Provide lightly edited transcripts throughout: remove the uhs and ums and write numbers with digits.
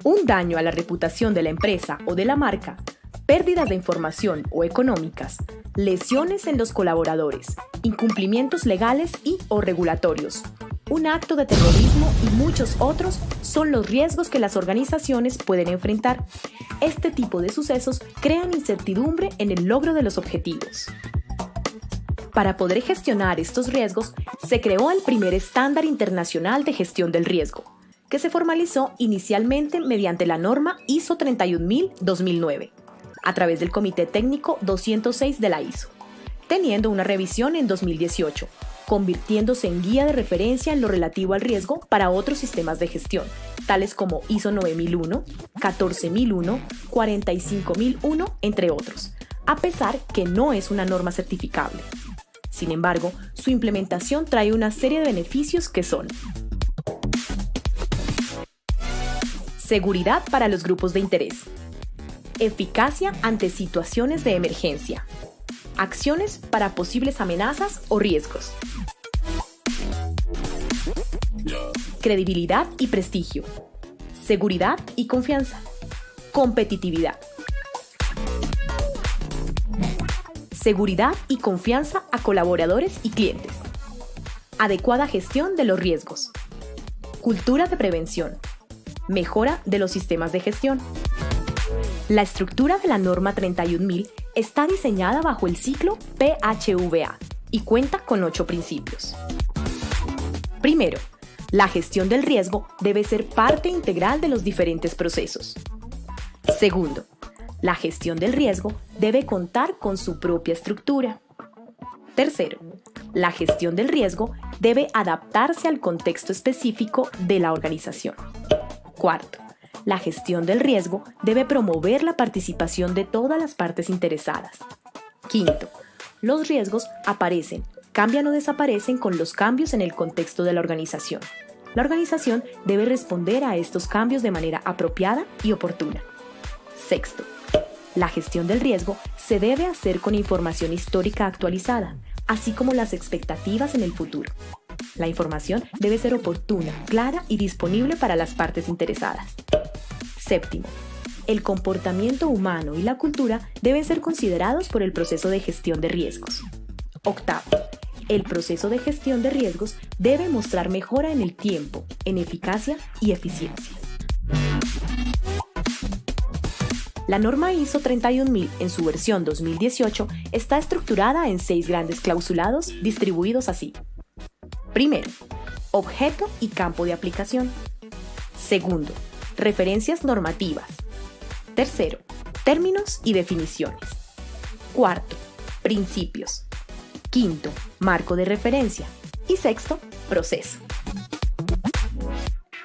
Un daño a la reputación de la empresa o de la marca, pérdidas de información o económicas, lesiones en los colaboradores, incumplimientos legales y o regulatorios, un acto de terrorismo y muchos otros son los riesgos que las organizaciones pueden enfrentar. Este tipo de sucesos crean incertidumbre en el logro de los objetivos. Para poder gestionar estos riesgos, se creó el primer estándar internacional de gestión del riesgo, que se formalizó inicialmente mediante la norma ISO 31000-2009, a través del Comité Técnico 206 de la ISO, teniendo una revisión en 2018, convirtiéndose en guía de referencia en lo relativo al riesgo para otros sistemas de gestión, tales como ISO 9001, 14001, 45001, entre otros, a pesar que no es una norma certificable. Sin embargo, su implementación trae una serie de beneficios que son: seguridad para los grupos de interés, eficacia ante situaciones de emergencia, acciones para posibles amenazas o riesgos, credibilidad y prestigio, seguridad y confianza, competitividad, seguridad y confianza a colaboradores y clientes, adecuada gestión de los riesgos, cultura de prevención, mejora de los sistemas de gestión. La estructura de la norma 31000 está diseñada bajo el ciclo PHVA y cuenta con 8 principios. Primero, la gestión del riesgo debe ser parte integral de los diferentes procesos. Segundo, la gestión del riesgo debe contar con su propia estructura. Tercero, la gestión del riesgo debe adaptarse al contexto específico de la organización. Cuarto, la gestión del riesgo debe promover la participación de todas las partes interesadas. Quinto, los riesgos aparecen, cambian o desaparecen con los cambios en el contexto de la organización. La organización debe responder a estos cambios de manera apropiada y oportuna. Sexto, la gestión del riesgo se debe hacer con información histórica actualizada, así como las expectativas en el futuro. La información debe ser oportuna, clara y disponible para las partes interesadas. Séptimo, el comportamiento humano y la cultura deben ser considerados por el proceso de gestión de riesgos. Octavo, el proceso de gestión de riesgos debe mostrar mejora en el tiempo, en eficacia y eficiencia. La norma ISO 31000 en su versión 2018 está estructurada en 6 grandes clausulados distribuidos así. Primero, objeto y campo de aplicación. Segundo, referencias normativas. Tercero, términos y definiciones. Cuarto, principios. Quinto, marco de referencia. Y sexto, proceso.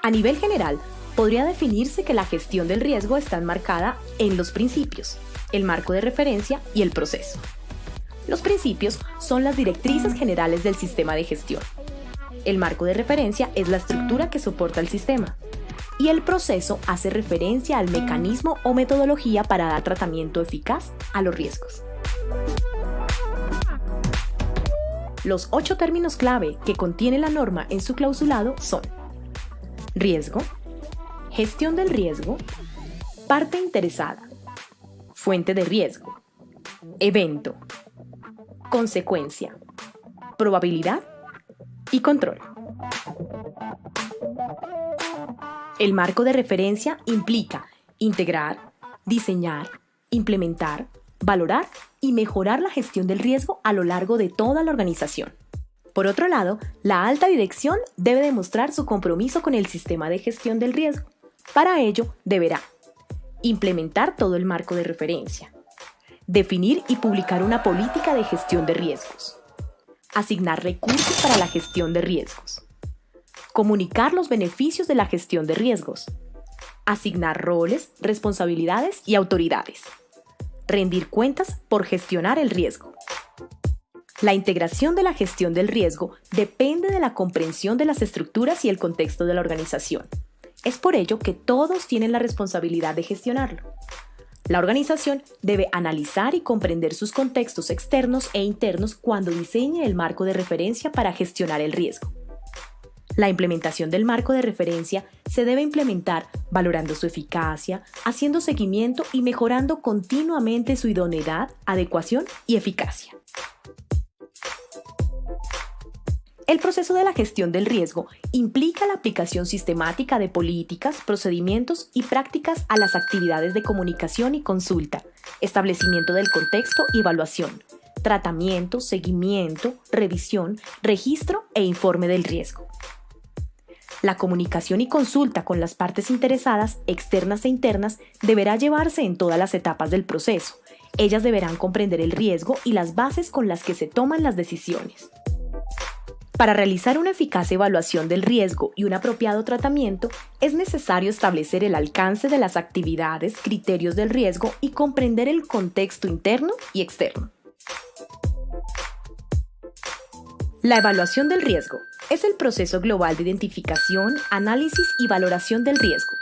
A nivel general, podría definirse que la gestión del riesgo está enmarcada en los principios, el marco de referencia y el proceso. Los principios son las directrices generales del sistema de gestión. El marco de referencia es la estructura que soporta el sistema. Y el proceso hace referencia al mecanismo o metodología para dar tratamiento eficaz a los riesgos. Los 8 términos clave que contiene la norma en su clausulado son: riesgo, gestión del riesgo, parte interesada, fuente de riesgo, evento, consecuencia, probabilidad y control. El marco de referencia implica integrar, diseñar, implementar, valorar y mejorar la gestión del riesgo a lo largo de toda la organización. Por otro lado, la alta dirección debe demostrar su compromiso con el sistema de gestión del riesgo. Para ello, deberá implementar todo el marco de referencia, definir y publicar una política de gestión de riesgos, asignar recursos para la gestión de riesgos, comunicar los beneficios de la gestión de riesgos, asignar roles, responsabilidades y autoridades, rendir cuentas por gestionar el riesgo. La integración de la gestión del riesgo depende de la comprensión de las estructuras y el contexto de la organización. Es por ello que todos tienen la responsabilidad de gestionarlo. La organización debe analizar y comprender sus contextos externos e internos cuando diseñe el marco de referencia para gestionar el riesgo. La implementación del marco de referencia se debe implementar valorando su eficacia, haciendo seguimiento y mejorando continuamente su idoneidad, adecuación y eficacia. El proceso de la gestión del riesgo implica la aplicación sistemática de políticas, procedimientos y prácticas a las actividades de comunicación y consulta, establecimiento del contexto y evaluación, tratamiento, seguimiento, revisión, registro e informe del riesgo. La comunicación y consulta con las partes interesadas, externas e internas, deberá llevarse en todas las etapas del proceso. Ellas deberán comprender el riesgo y las bases con las que se toman las decisiones. Para realizar una eficaz evaluación del riesgo y un apropiado tratamiento, es necesario establecer el alcance de las actividades, criterios del riesgo y comprender el contexto interno y externo. La evaluación del riesgo es el proceso global de identificación, análisis y valoración del riesgo.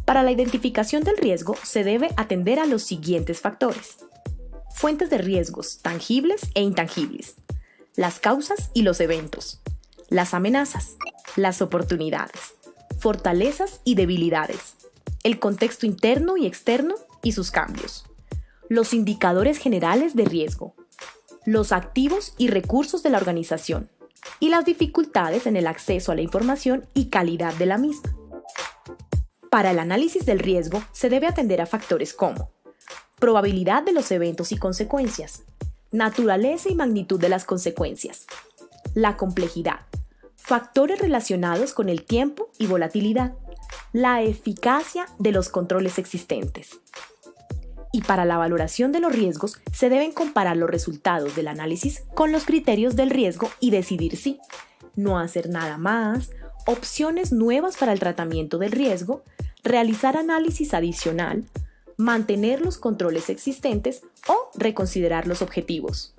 Para la identificación del riesgo se debe atender a los siguientes factores: fuentes de riesgos tangibles e intangibles, las causas y los eventos, las amenazas, las oportunidades, fortalezas y debilidades, el contexto interno y externo y sus cambios, los indicadores generales de riesgo, los activos y recursos de la organización y las dificultades en el acceso a la información y calidad de la misma. Para el análisis del riesgo se debe atender a factores como probabilidad de los eventos y consecuencias, naturaleza y magnitud de las consecuencias, la complejidad, factores relacionados con el tiempo y volatilidad, la eficacia de los controles existentes. Y para la valoración de los riesgos se deben comparar los resultados del análisis con los criterios del riesgo y decidir si no hacer nada más, opciones nuevas para el tratamiento del riesgo, realizar análisis adicional, mantener los controles existentes o reconsiderar los objetivos.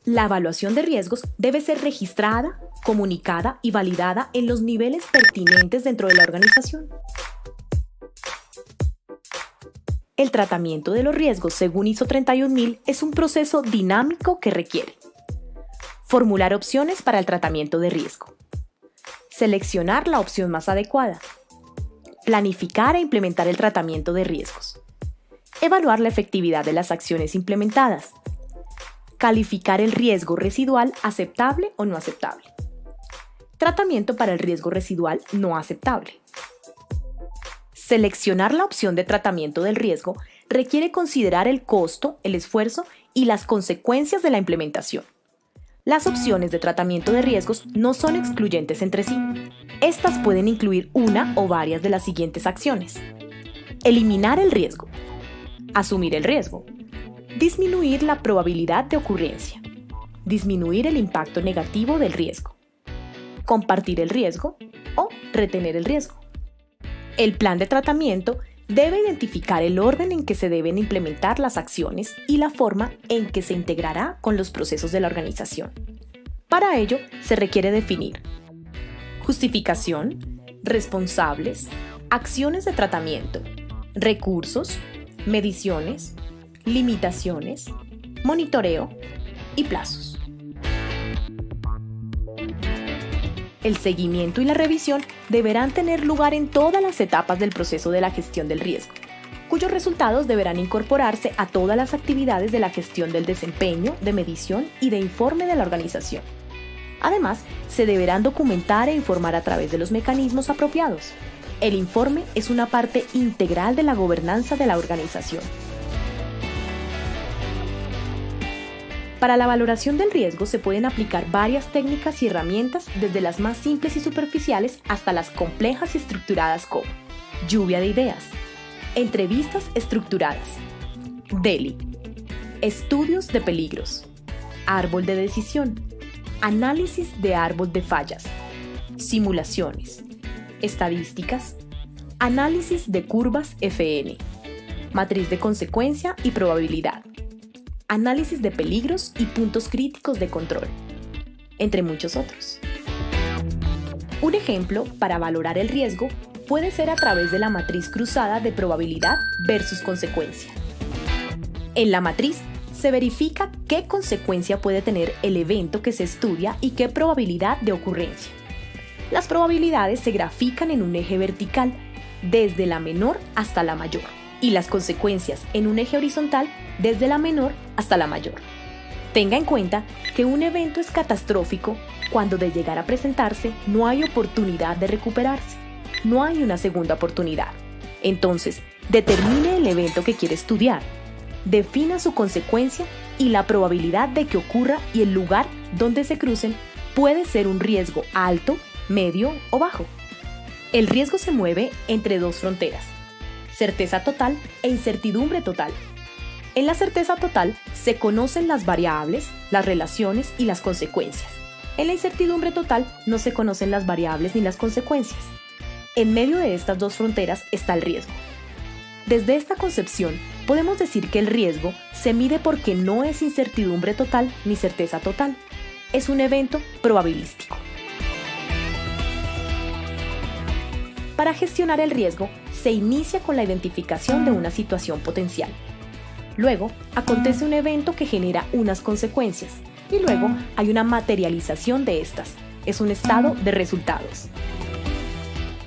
La evaluación de riesgos debe ser registrada, comunicada y validada en los niveles pertinentes dentro de la organización. El tratamiento de los riesgos según ISO 31000 es un proceso dinámico que requiere formular opciones para el tratamiento de riesgo, seleccionar la opción más adecuada, planificar e implementar el tratamiento de riesgos, evaluar la efectividad de las acciones implementadas, calificar el riesgo residual aceptable o no aceptable, tratamiento para el riesgo residual no aceptable. Seleccionar la opción de tratamiento del riesgo requiere considerar el costo, el esfuerzo y las consecuencias de la implementación. Las opciones de tratamiento de riesgos no son excluyentes entre sí. Estas pueden incluir una o varias de las siguientes acciones: eliminar el riesgo, asumir el riesgo, disminuir la probabilidad de ocurrencia, disminuir el impacto negativo del riesgo, compartir el riesgo o retener el riesgo. El plan de tratamiento debe identificar el orden en que se deben implementar las acciones y la forma en que se integrará con los procesos de la organización. Para ello, se requiere definir justificación, responsables, acciones de tratamiento, recursos, mediciones, limitaciones, monitoreo y plazos. El seguimiento y la revisión deberán tener lugar en todas las etapas del proceso de la gestión del riesgo, cuyos resultados deberán incorporarse a todas las actividades de la gestión del desempeño, de medición y de informe de la organización. Además, se deberán documentar e informar a través de los mecanismos apropiados. El informe es una parte integral de la gobernanza de la organización. Para la valoración del riesgo se pueden aplicar varias técnicas y herramientas, desde las más simples y superficiales hasta las complejas y estructuradas como lluvia de ideas, entrevistas estructuradas, DELI, estudios de peligros, árbol de decisión, análisis de árbol de fallas, simulaciones, estadísticas, análisis de curvas FN, matriz de consecuencia y probabilidad, análisis de peligros y puntos críticos de control, entre muchos otros. Un ejemplo para valorar el riesgo puede ser a través de la matriz cruzada de probabilidad versus consecuencia. En la matriz se verifica qué consecuencia puede tener el evento que se estudia y qué probabilidad de ocurrencia. Las probabilidades se grafican en un eje vertical, desde la menor hasta la mayor, y las consecuencias en un eje horizontal, desde la menor hasta la mayor. Tenga en cuenta que un evento es catastrófico cuando de llegar a presentarse no hay oportunidad de recuperarse, no hay una segunda oportunidad. Entonces, determine el evento que quiere estudiar, defina su consecuencia y la probabilidad de que ocurra, y el lugar donde se crucen puede ser un riesgo alto, medio o bajo. El riesgo se mueve entre dos fronteras: certeza total e incertidumbre total. En la certeza total se conocen las variables, las relaciones y las consecuencias. En la incertidumbre total no se conocen las variables ni las consecuencias. En medio de estas dos fronteras está el riesgo. Desde esta concepción, podemos decir que el riesgo se mide porque no es incertidumbre total ni certeza total. Es un evento probabilístico. Para gestionar el riesgo, se inicia con la identificación de una situación potencial. Luego, acontece un evento que genera unas consecuencias, y luego hay una materialización de estas. Es un estado de resultados.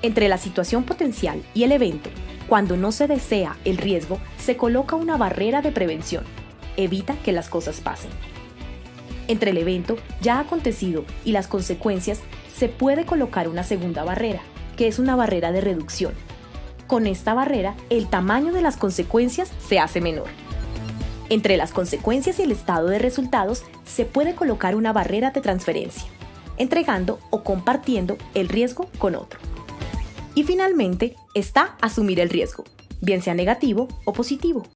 Entre la situación potencial y el evento, cuando no se desea el riesgo, se coloca una barrera de prevención. Evita que las cosas pasen. Entre el evento ya acontecido y las consecuencias, se puede colocar una segunda barrera, que es una barrera de reducción. Con esta barrera, el tamaño de las consecuencias se hace menor. Entre las consecuencias y el estado de resultados, se puede colocar una barrera de transferencia, entregando o compartiendo el riesgo con otro. Y finalmente está asumir el riesgo, bien sea negativo o positivo.